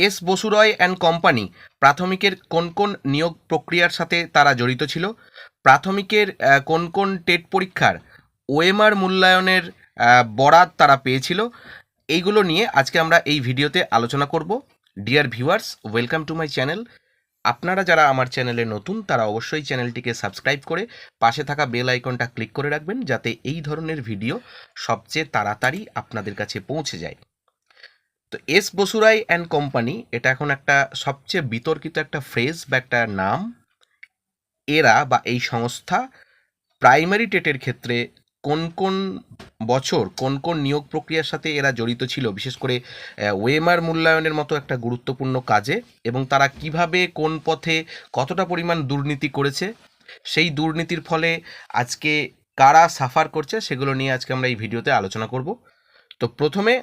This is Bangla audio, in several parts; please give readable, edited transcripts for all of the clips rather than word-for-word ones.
এস বসুরয় অ্যান্ড কোম্পানি প্রাথমিকের কোন কোন নিয়োগ প্রক্রিয়ার সাথে তারা জড়িত ছিল, প্রাথমিকের কোন কোন টেট পরীক্ষার ওএমআর মূল্যায়নের বরাত তারা পেয়েছিল, এইগুলো নিয়ে আজকে আমরা এই ভিডিওতে আলোচনা করব। Dear viewers, welcome to my channel. আপনারা যারা আমার চ্যানেলে নতুন তারা অবশ্যই চ্যানেলটিকে সাবস্ক্রাইব করে পাশে থাকা বেল আইকনটা ক্লিক করে রাখবেন, যাতে এই ধরনের ভিডিও সবচেয়ে তাড়াতাড়ি আপনাদের কাছে পৌঁছে যায়। তো এস বসুরাই অ্যান্ড কোম্পানি এটা এখন একটা সবচেয়ে বিতর্কিত একটা ফ্রেজ বা একটা নাম। এরা বা এই সংস্থা প্রাইমারি টেটের ক্ষেত্রে কোন কোন বছর কোন কোন নিয়োগ প্রক্রিয়ার সাথে এরা জড়িত ছিল, বিশেষ করে ওয়েমার মূল্যায়নের মতো একটা গুরুত্বপূর্ণ কাজে, এবং তারা কিভাবে কোন পথে কতটা পরিমাণ দুর্নীতি করেছে, সেই দুর্নীতির ফলে আজকে কারা সাফার করছে, সেগুলো নিয়ে আজকে আমরা এই ভিডিওতে আলোচনা করব। তো প্রথমে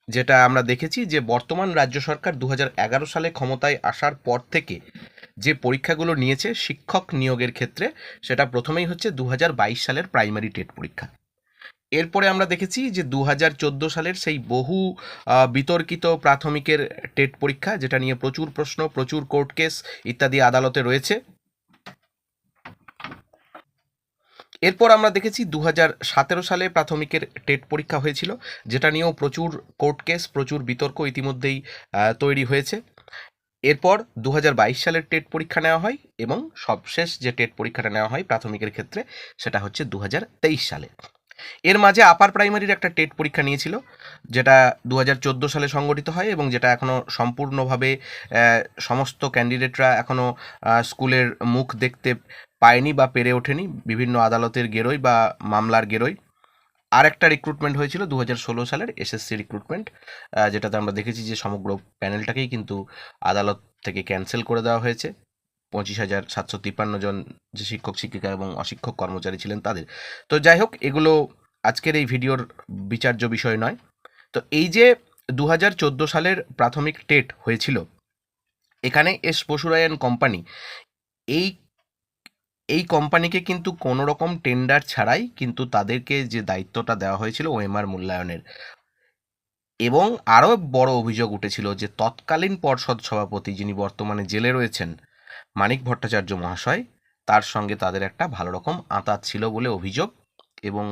যেটা আমরা দেখেছি যে বর্তমান রাজ্য সরকার 2011 সালে ক্ষমতায় আসার পর থেকে যে পরীক্ষাগুলো নিয়েছে শিক্ষক নিয়োগের ক্ষেত্রে, সেটা প্রথমেই হচ্ছে 2022 সালের প্রাইমারি টেট পরীক্ষা। এরপরে আমরা দেখেছি যে 2014 সালের সেই বহু বিতর্কিত প্রাথমিকের টেট পরীক্ষা, যেটা নিয়ে প্রচুর প্রশ্ন, প্রচুর কোর্ট কেস ইত্যাদি আদালতে রয়েছে। এরপর আমরা দেখেছি 2017 সালে প্রাথমিকের টেট পরীক্ষা হয়েছিল, যেটা নিয়েও প্রচুর কোর্ট কেস, প্রচুর বিতর্ক ইতিমধ্যেই তৈরি হয়েছে। এরপর 2022 সালের টেট পরীক্ষা নেওয়া হয়, এবং সবশেষ যে টেট পরীক্ষাটা নেওয়া হয় প্রাথমিকের ক্ষেত্রে সেটা হচ্ছে 2023 সালে। এর মাঝে আপার প্রাইমারির একটা টেট পরীক্ষা নিয়েছিল, যেটা 2014 সালে সংগঠিত হয়, এবং যেটা এখনও সম্পূর্ণভাবে সমস্ত ক্যান্ডিডেটরা এখনও স্কুলের মুখ দেখতে পায়নি বা পেরে ওঠেনি, বিভিন্ন আদালতের গেরোয় বা মামলার গেরোয়। আর একটা রিক্রুটমেন্ট হয়েছিল 2016 সালের এসএসসি রিক্রুটমেন্ট, যেটাতে আমরা দেখেছি যে সমগ্র প্যানেলটাকেই কিন্তু আদালত থেকে ক্যান্সেল করে দেওয়া হয়েছে। 25,753 জন যে শিক্ষক শিক্ষিকা এবং অশিক্ষক কর্মচারী ছিলেন তাদের। তো যাই হোক, এগুলো আজকের এই ভিডিওর বিচার্য বিষয় নয়। তো এই যে 2014 সালের প্রাথমিক টেট হয়েছিল, এখানে এস বসুরায়ন কোম্পানি, এই এই কোম্পানিকে কিন্তু কোনো রকম টেন্ডার ছাড়াই কিন্তু তাদেরকে যে দায়িত্বটা দেওয়া হয়েছিল ওএমআর মূল্যায়নের, এবং আরও বড় অভিযোগ উঠেছিল যে তৎকালীন পর্ষদ সভাপতি, যিনি বর্তমানে জেলে রয়েছেন, মানিক ভট্টাচার্য মহাশয়, তার সঙ্গে তাদের একটা ভালো রকম আঁতাত ছিল বলে অভিযোগ, এবং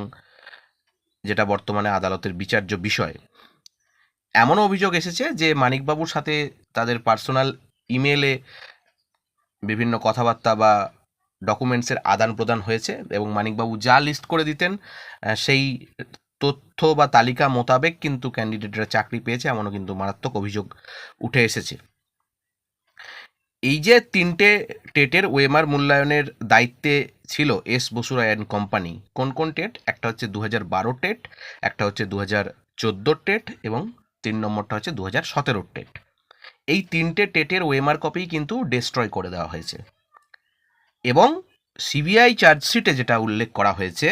যেটা বর্তমানে আদালতের বিচার্য বিষয়। এমন অভিযোগ এসেছে যে মানিকবাবুর সাথে তাদের পার্সোনাল ইমেলে বিভিন্ন কথাবার্তা বা ডকুমেন্টসের আদান প্রদান হয়েছে, এবং মানিকবাবু যা লিস্ট করে দিতেন সেই তথ্য বা তালিকা মোতাবেক কিন্তু ক্যান্ডিডেটরা চাকরি পেয়েছে, এমনও কিন্তু মারাত্মক অভিযোগ উঠে এসেছে। এই যে তিনটে টেটের ওএমআর মূল্যায়নের দায়িত্বে ছিল এস বসুরায় অ্যান্ড কোম্পানি, কোন কোন টেট? একটা হচ্ছে 2012 টেট, একটা হচ্ছে 2014 টেট, এবং 3 নম্বরটা হচ্ছে 2017 টেট। এই তিনটে টেটের ওএমআর কপি কিন্তু ডিস্ট্রয় করে দেওয়া হয়েছে, এবং সিবিআই চার্জশিটে যেটা উল্লেখ করা হয়েছে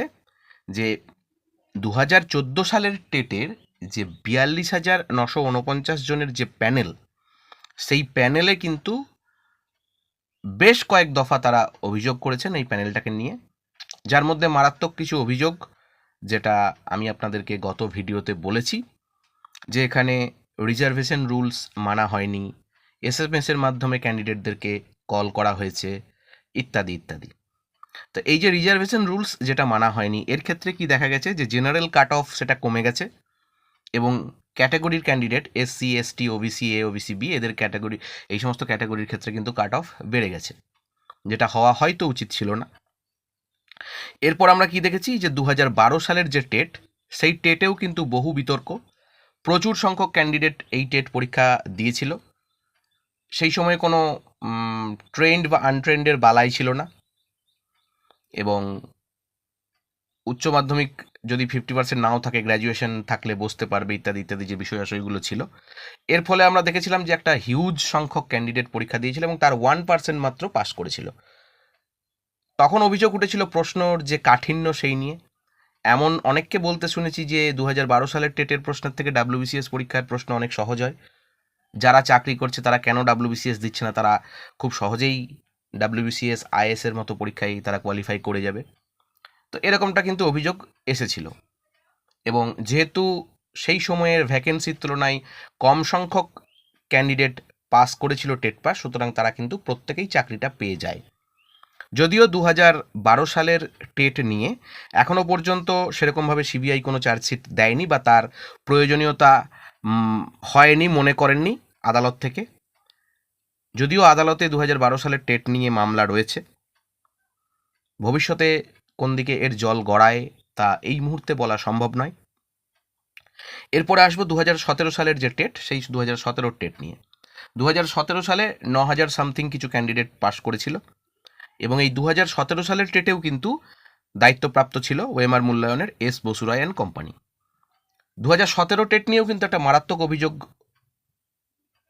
যে 2014 সালের টেটের যে 42,949 জনের যে প্যানেল, সেই প্যানেলে কিন্তু বেশ কয়েক দফা তারা অভিযোগ করেছেন এই প্যানেলটাকে নিয়ে, যার মধ্যে মারাত্মক কিছু অভিযোগ, যেটা আমি আপনাদেরকে গত ভিডিওতে বলেছি, যে এখানে রিজার্ভেশন রুলস মানা হয়নি, এসএমএসের মাধ্যমে ক্যান্ডিডেটদেরকে কল করা হয়েছে, ইত্যাদি ইত্যাদি। তো এই যে রিজার্ভেশন রুলস যেটা মানা হয়নি, এর ক্ষেত্রে কি দেখা গেছে যে জেনারেল কাট অফ সেটা কমে গেছে, এবং ক্যাটাগরির candidate SC ST OBC A OBC B, এদের ক্যাটাগরি, এই সমস্ত ক্যাটাগরির ক্ষেত্রে কিন্তু কাট অফ বেড়ে গেছে, যেটা হওয়া হয়তো উচিত ছিল না। এরপর আমরা কি দেখেছি যে 2012 সালের যে টেট, সেই টেটেও কিন্তু বহু বিতর্ক, প্রচুর সংখ্যক ক্যান্ডিডেট এই টেট পরীক্ষা দিয়েছিল। সেই সময় কোনো ট্রেন্ড বা আনট্রেন্ডের বালাই ছিল না, এবং উচ্চ মাধ্যমিক যদি 50% নাও থাকে, গ্র্যাজুয়েশন থাকলে বসতে পারবে, ইত্যাদি ইত্যাদি যে বিষয় আশয়গুলো ছিল। এর ফলে আমরা দেখেছিলাম যে একটা হিউজ সংখ্যক ক্যান্ডিডেট পরীক্ষা দিয়েছিল, এবং তার 1% মাত্র পাস করেছিল। তখন অভিযোগ উঠেছিল প্রশ্নর যে কাঠিন্য সেই নিয়ে। এমন অনেককে বলতে শুনেছি যে 2012 সালের টেটের প্রশ্নের থেকে ডাব্লিউবিসিএস পরীক্ষার প্রশ্ন অনেক সহজ হয়, যারা চাকরি করছে তারা কেন ডাব্লিউবিসিএস দিচ্ছে না, তারা খুব সহজেই ডাব্লিউবিসিএস আইএসের মতো পরীক্ষায় তারা কোয়ালিফাই করে যাবে। তো এরকমটা কিন্তু অভিযোগ এসেছিল, এবং যেহেতু সেই সময়ের ভ্যাকেন্সির তুলনায় কম সংখ্যক ক্যান্ডিডেট পাস করেছিল টেট পাস, সুতরাং তারা কিন্তু প্রত্যেকেই চাকরিটা পেয়ে যায়। যদিও 2012 সালের টেট নিয়ে এখনও পর্যন্ত সেরকমভাবে সিবিআই কোনো চার্জশিট দেয়নি বা তার প্রয়োজনীয়তা হয়নি, মনে করেননি আদালত থেকে। যদিও আদালতে 2012 সালের টেট নিয়ে মামলা রয়েছে, ভবিষ্যতে কোন দিকে এর জল গড়ায় তা এই মুহূর্তে বলা সম্ভব নয়। এরপরে আসবো 2017 সালের যে টেট, সেই 2017 টেট নিয়ে। 2017 সালে 9,000 সামথিং কিছু ক্যান্ডিডেট পাশ করেছিল, এবং এই 2017 সালের টেটেও কিন্তু দায়িত্বপ্রাপ্ত ছিল ওএমআর মূল্যায়নের S Basuroy and company. 2017 TET নিয়েও কিন্তু একটা মারাত্মক অভিযোগ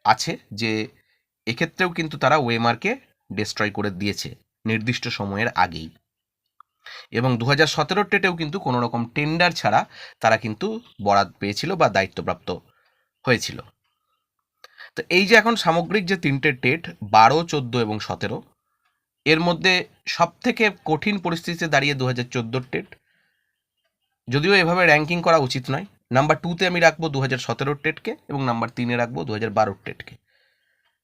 আছে যে এক্ষেত্রেও কিন্তু তারা ওএমআরকে ডিস্ট্রয় করে দিয়েছে নির্দিষ্ট সময়ের আগেই, এবং 2017 টেটেও কিন্তু কোনো রকম টেন্ডার ছাড়া তারা কিন্তু বরাদ পেয়েছিল বা দায়িত্বপ্রাপ্ত হয়েছিল। তো এই যে এখন সামগ্রিক যে তিনটে টেট 12, 14 এবং 17, এর মধ্যে সবথেকে কঠিন পরিস্থিতিতে দাঁড়িয়ে 2014 টেট, যদিও এভাবে র্যাঙ্কিং করা উচিত নয়। নাম্বার 2তে আমি রাখবো 2017 টেটকে, এবং নাম্বার 3-এ রাখবো 2012 টেটকে।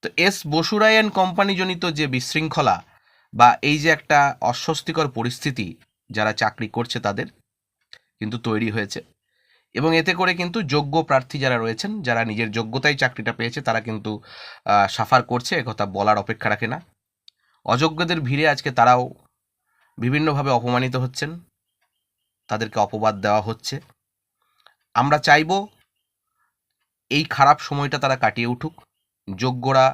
তো এস বসুরায় অ্যান্ড কোম্পানি জনিত যে বিশৃঙ্খলা বা এই যে একটা অস্বস্তিকর পরিস্থিতি যারা চাকরি করছে তাদের কিন্তু তৈরি হয়েছে, এবং এতে করে কিন্তু যোগ্য প্রার্থী যারা রয়েছেন, যারা নিজের যোগ্যতায় চাকরিটা পেয়েছে, তারা কিন্তু সাফার করছে, একথা বলার অপেক্ষা রাখে না। অযোগ্যদের ভিড়ে আজকে তারাও বিভিন্নভাবে অপমানিত হচ্ছেন, তাদেরকে অপবাদ দেওয়া হচ্ছে। আমরা চাইব এই খারাপ সময়টা তারা কাটিয়ে উঠুক, যোগ্যরা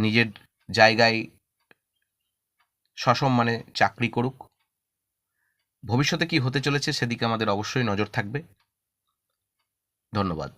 নিজের জায়গায় সসম্মানে চাকরি করুক। ভবিষ্যতে কি হতে চলেছে সেদিকে আমাদের অবশ্যই নজর থাকবে। ধন্যবাদ।